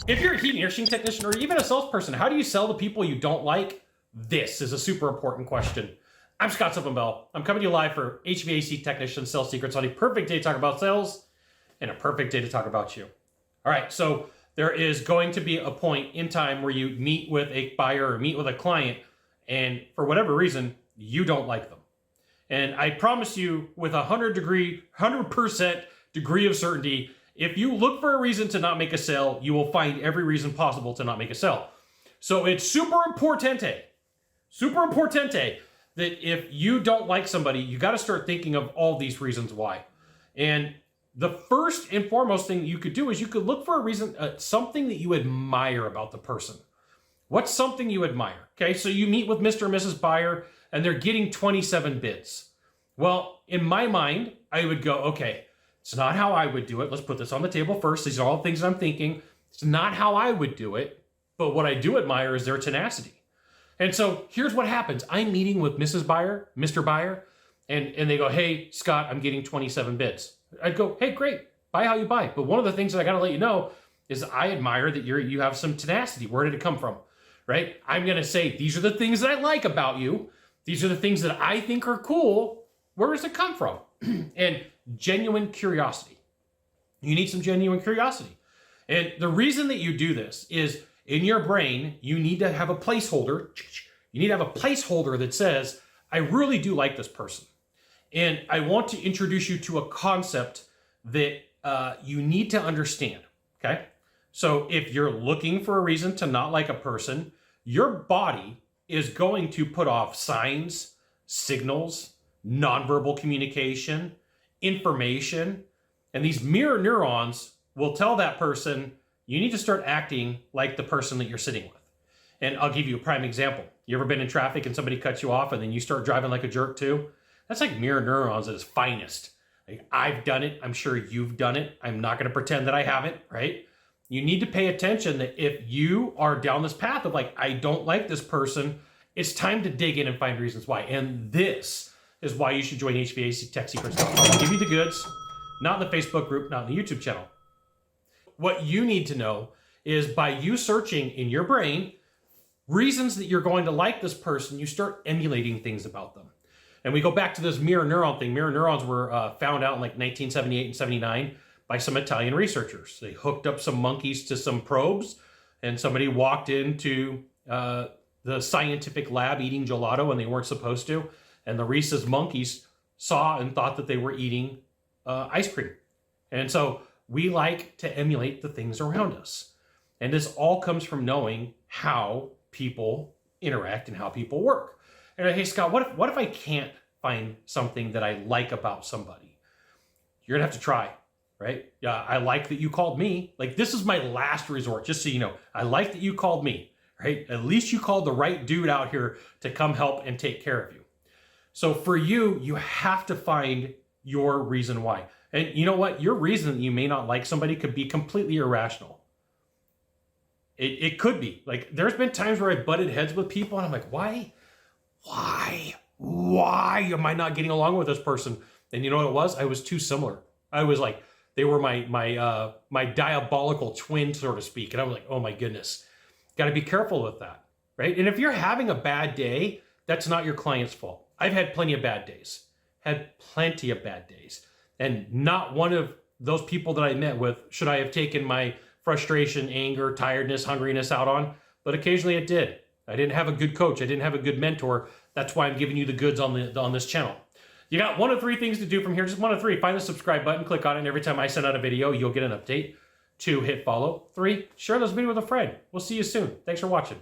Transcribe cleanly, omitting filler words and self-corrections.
If you're a heat and air conditioning technician or even a salesperson, how do you sell to people you don't like? This is a super important question. I'm Scott Sylvan Bell. I'm coming to you live for HVAC Technician Sales Secrets on a perfect day to talk about sales and a perfect day to talk about you. All right, so there is going to be a point in time where you meet with a buyer or meet with a client, and for whatever reason, you don't like them. And I promise you with 100% degree of certainty, if you look for a reason to not make a sale, you will find every reason possible to not make a sale. So it's super importante that if you don't like somebody, you got to start thinking of all these reasons why. And the first and foremost thing you could do is you could look for a reason, something that you admire about the person. What's something you admire? Okay, so you meet with Mr. and Mrs. Buyer and they're getting 27 bids. Well, in my mind, I would go, okay, it's not how I would do it. Let's put this on the table first. These are all things I'm thinking. It's not how I would do it, but what I do admire is their tenacity. And so here's what happens. I'm meeting with Mrs. Buyer, Mr. Buyer, and they go, hey, Scott, I'm getting 27 bids. I'd go, hey, great, buy how you buy. But one of the things that I got to let you know is I admire that you have some tenacity. Where did it come from, right? I'm going to say, these are the things that I like about you. These are the things that I think are cool. Where does it come from? And genuine curiosity. You need some genuine curiosity. And the reason that you do this is in your brain, you need to have a placeholder. You need to have a placeholder that says, I really do like this person. And I want to introduce you to a concept that you need to understand, okay? So if you're looking for a reason to not like a person, your body is going to put off signs, signals, nonverbal communication, information, and these mirror neurons will tell that person, you need to start acting like the person that you're sitting with. And I'll give you a prime example. You ever been in traffic and somebody cuts you off and then you start driving like a jerk too? That's like mirror neurons at its finest. Like, I've done it. I'm sure you've done it. I'm not going to pretend that I haven't, right? You need to pay attention that if you are down this path of like, I don't like this person, it's time to dig in and find reasons why. And this is why you should join HVAC Tech Secrets. I'll give you the goods, not in the Facebook group, not in the YouTube channel. What you need to know is by you searching in your brain reasons that you're going to like this person, you start emulating things about them. And we go back to this mirror neuron thing. Mirror neurons were found out in like 1978 and 79 by some Italian researchers. They hooked up some monkeys to some probes, and somebody walked into the scientific lab eating gelato when they weren't supposed to. And the rhesus monkeys saw and thought that they were eating ice cream. And so we like to emulate the things around us. And this all comes from knowing how people interact and how people work. And hey, Scott, what if I can't find something that I like about somebody? You're gonna have to try, right? Yeah, I like that you called me. Like, this is my last resort, just so you know. I like that you called me, right? At least you called the right dude out here to come help and take care of you. So for you, you have to find your reason why. And you know what? Your reason that you may not like somebody could be completely irrational. It could be. Like, there's been times where I butted heads with people and I'm like, why am I not getting along with this person? And you know what it was? I was too similar. I was like, they were my diabolical twin, so to speak. And I was like, oh my goodness, got to be careful with that, right? And if you're having a bad day, that's not your client's fault. I've had plenty of bad days, and not one of those people that I met with should I have taken my frustration, anger, tiredness, hungriness out on, but occasionally it did. I didn't have a good coach. I didn't have a good mentor. That's why I'm giving you the goods on this channel. You got one of three things to do from here, just one of three. Find the subscribe button, click on it, and every time I send out a video, you'll get an update. 2, hit follow. 3, share this video with a friend. We'll see you soon. Thanks for watching.